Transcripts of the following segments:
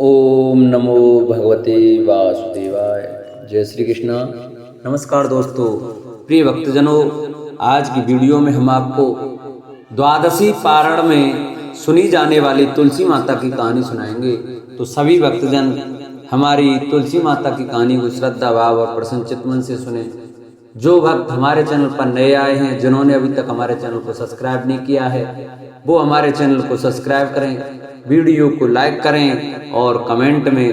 ओम नमो भगवते वासुदेवाय। जय श्री कृष्ण। नमस्कार दोस्तों, प्रिय भक्तजनों, आज की वीडियो में हम आपको द्वादशी पारण में सुनी जाने वाली तुलसी माता की कहानी सुनाएंगे। तो सभी भक्तजन हमारी तुलसी माता की कहानी को श्रद्धा भाव और प्रसन्न चित्त मन से सुने। जो भक्त हमारे चैनल पर नए आए हैं, जिन्होंने अभी तक हमारे चैनल को सब्सक्राइब नहीं किया है, वो हमारे चैनल को सब्सक्राइब करें, वीडियो को लाइक करें और कमेंट में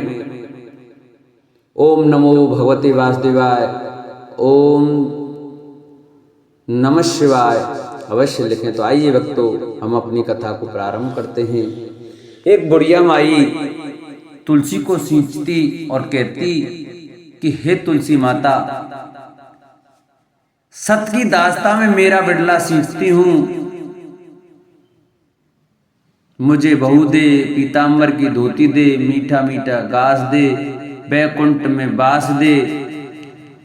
ओम नमो भगवते वासुदेवाय, ओम नमः शिवाय अवश्य लिखें। तो आइए भक्तों, हम अपनी कथा को प्रारंभ करते हैं। एक बुढ़िया माई तुलसी को सींचती और कहती कि हे तुलसी माता, सत की दास्ता में मेरा बिड़ला सींचती हूं, मुझे बहू दे, पीताम्बर की धोती दे, मीठा मीठा घास दे, बैकुंठ में बास दे,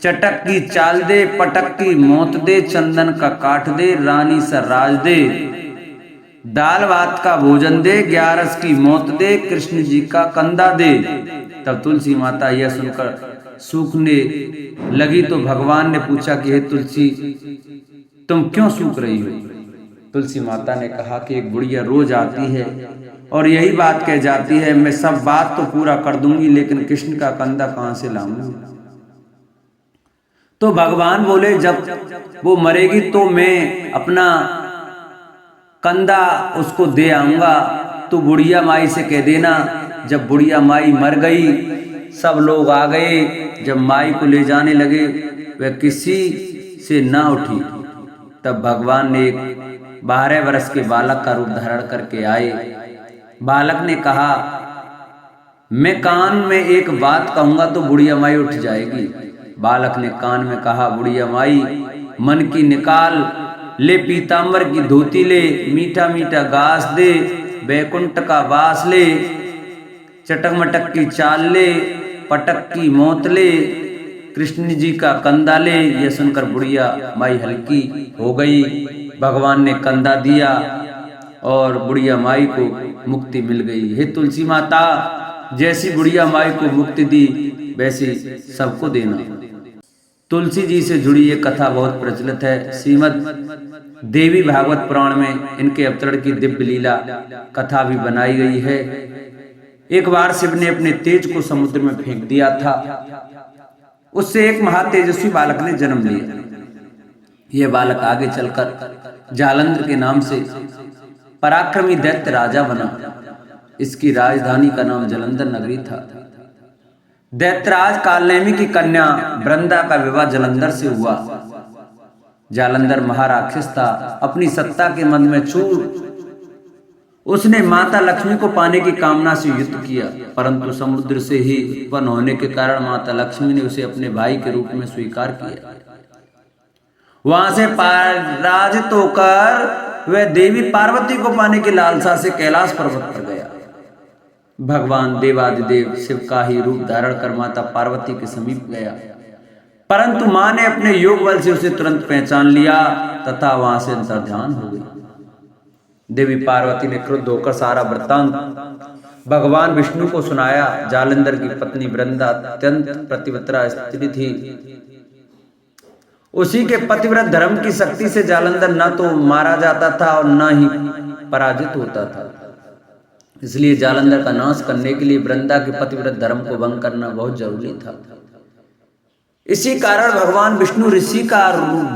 चटक की चाल दे, पटक की मौत दे, चंदन का काठ दे, रानी सा राज दे, दाल भात का भोजन दे, 11 की मौत दे, कृष्ण जी का कंधा दे। तब तुलसी माता यह सुनकर सूखने लगी तो भगवान ने पूछा कि हे तुलसी, तुम क्यों सूख रही हो? तुलसी माता ने कहा कि एक बुढ़िया रोज आती है और यही बात कह जाती है, मैं सब बात तो पूरा कर दूंगी, लेकिन कृष्ण का कंधा कहां से लाऊंगी? तो भगवान बोले, जब वो मरेगी तो मैं अपना कंधा उसको दे आऊंगा। तो बुढ़िया माई से कह देना। जब बुढ़िया माई मर गई, सब लोग आ गए। जब माई को ले जाने लगे, वह किसी से ना उठी। तब भगवान ने एक 12 वर्ष के बालक का रूप धारण करके आए। बालक ने कहा, मैं कान में एक बात कहूंगा तो बुढ़िया माई उठ जाएगी। बालक ने कान में कहा, बुढ़िया माई मन की निकाल ले, पीताम्बर की धोती ले, मीठा मीठा घास दे, बैकुंठ का वास ले, चटक मटक की चाल ले, पटक की मौत ले, कृष्ण जी का कंधा ले। यह सुनकर बुढ़िया माई हल्की हो गई। भगवान ने कंधा दिया और बुढ़िया माई को मुक्ति मिल गई। हे तुलसी माता, जैसी बुढ़िया माई को मुक्ति दी वैसी सबको देना। तुलसी जी से जुड़ी ये कथा बहुत प्रचलित है। श्रीमद् देवी भागवत पुराण में इनके अवतरण की दिव्य लीला कथा भी बनाई गई है। एक बार शिव ने अपने तेज को समुद्र में फेंक दिया था। उससे एक महातेजस्वी बालक ने जन्म लिया। यह बालक आगे चलकर जालंधर के नाम से पराक्रमी दैत्य राजा बना। इसकी राजधानी का नाम जालंधर नगरी था। दैत्यराज कालनेमी की कन्या वृंदा का विवाह जालंधर से हुआ। जालंधर महाराक्षस था। अपनी सत्ता के मद में चूर उसने माता लक्ष्मी को पाने की कामना से युद्ध किया, परंतु समुद्र से ही उत्पन्न होने के कारण माता लक्ष्मी ने उसे अपने भाई के रूप में स्वीकार किया। वहां से पराजित होकर वह देवी पार्वती को पाने की लालसा से कैलाश पर्वत पर गया। भगवान देवादिदेव शिव का ही रूप धारण कर माता पार्वती के समीप गया, परंतु मां ने अपने योग बल से उसे तुरंत पहचान लिया तथा वहां से अंतर्ध्यान हो गई। देवी पार्वती ने क्रुद्ध होकर सारा वृत्तांत भगवान विष्णु को सुनाया। जालंधर की पत्नी वृंदा अत्यंत पतिव्रता स्त्री थी। उसी के पतिव्रत धर्म की शक्ति से जालंधर न तो मारा जाता था और न ही पराजित होता था। इसलिए जालंधर का नाश करने के लिए वृंदा के पतिव्रत धर्म को भंग करना बहुत जरूरी था। इसी कारण भगवान विष्णु ऋषि का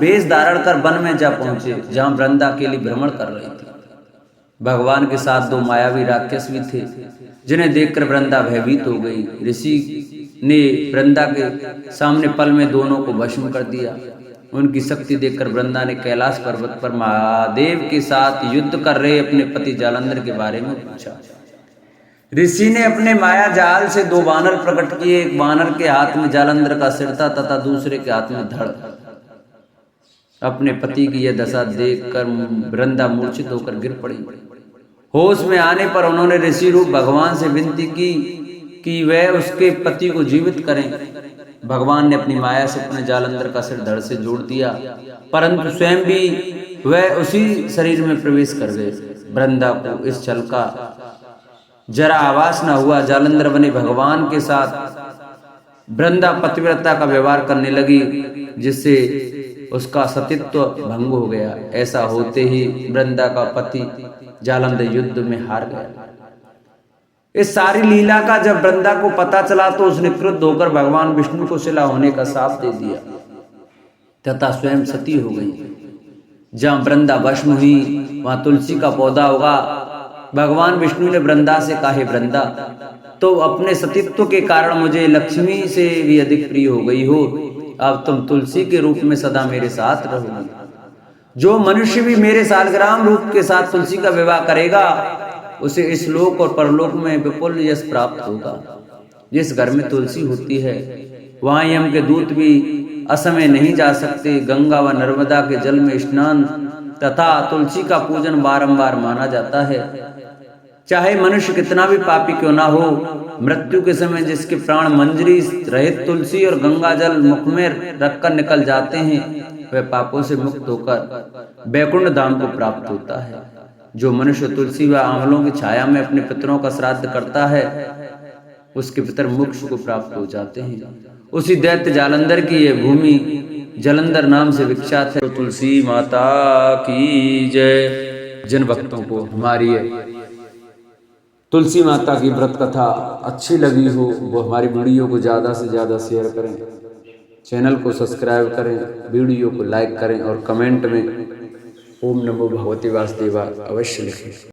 वेश धारण कर वन में जा पहुंचे, जहां वृंदा अकेली भ्रमण कर रही थी। भगवान के साथ 2 मायावी राक्षस भी थे, जिन्हें देखकर वृंदा भयभीत हो गई। ऋषि ने वृंदा के सामने पल में दोनों को भस्म कर दिया। उनकी शक्ति देखकर वृंदा ने कैलाश पर्वत पर महादेव के साथ युद्ध कर रहे अपने पति जालंधर के बारे में पूछा। ऋषि ने अपने माया जाल से 2 बानर प्रकट किए। एक बानर के हाथ में जालंधर का सिर था तथा दूसरे के हाथ में धड़। अपने पति की यह दशा देखकर वृंदा मूर्छित होकर गिर पड़ी। होश में आने पर उन्होंने ऋषि रूप भगवान से विनती की कि वह उसके पति को जीवित करें। भगवान ने अपनी माया से अपने जालंधर का सिर धड़ से जोड़ दिया, परंतु स्वयं भी वह उसी शरीर में प्रवेश कर गए। वृंदा को इस छल का जरा आवास न हुआ। जालंधर बने भगवान के साथ वृंदा पतिव्रता का व्यवहार करने लगी, जिससे उसका सतीत्व भंग हो गया। ऐसा होते ही वृंदा का पति जालंधर युद्ध में हार गया। इस सारी लीला का जब वृंदा को पता चला तो उसने क्रुद्ध होकर भगवान विष्णु को शिला होने का शाप दे दिया तथा स्वयं सती हो गई। जहां वृंदा भस्म हुई वहां तुलसी का पौधा होगा। भगवान विष्णु ने वृंदा से कहा, हे वृंदा, तो अपने सतीत्व के कारण मुझे लक्ष्मी से भी अधिक प्रिय हो गई हो। अब तुम तुलसी के रूप में सदा मेरे साथ रहोगी। जो मनुष्य भी मेरे सालग्राम रूप के साथ तुलसी का विवाह करेगा उसे इस लोक और परलोक में विपुल यश प्राप्त होगा। जिस घर में तुलसी होती है वहां यम के दूत भी असमय नहीं जा सकते। गंगा व नर्मदा के जल में स्नान तथा तुलसी का पूजन बारंबार माना जाता है। चाहे मनुष्य कितना भी पापी क्यों ना हो, मृत्यु के समय जिसके प्राण मंजरी रहित तुलसी और गंगा जल मुख में रखकर निकल जाते हैं, वह पापों से मुक्त होकर वैकुंठ धाम को प्राप्त होता है। जो मनुष्य तुलसी व आंवलों की छाया में अपने पितरों का श्राद्ध करता है उसके पितर मोक्ष को प्राप्त हो जाते हैं। उसी दैत्य जालंधर की यह भूमि जलंधर नाम से विख्यात है। तो तुलसी माता की जय। जिन भक्तों को हमारी तुलसी माता की व्रत कथा अच्छी लगी हो वो हमारी वीडियो को ज़्यादा से ज़्यादा शेयर करें, चैनल को सब्सक्राइब करें, वीडियो को लाइक करें और कमेंट में ओम नमो भगवते वासुदेवाय अवश्य लिखें।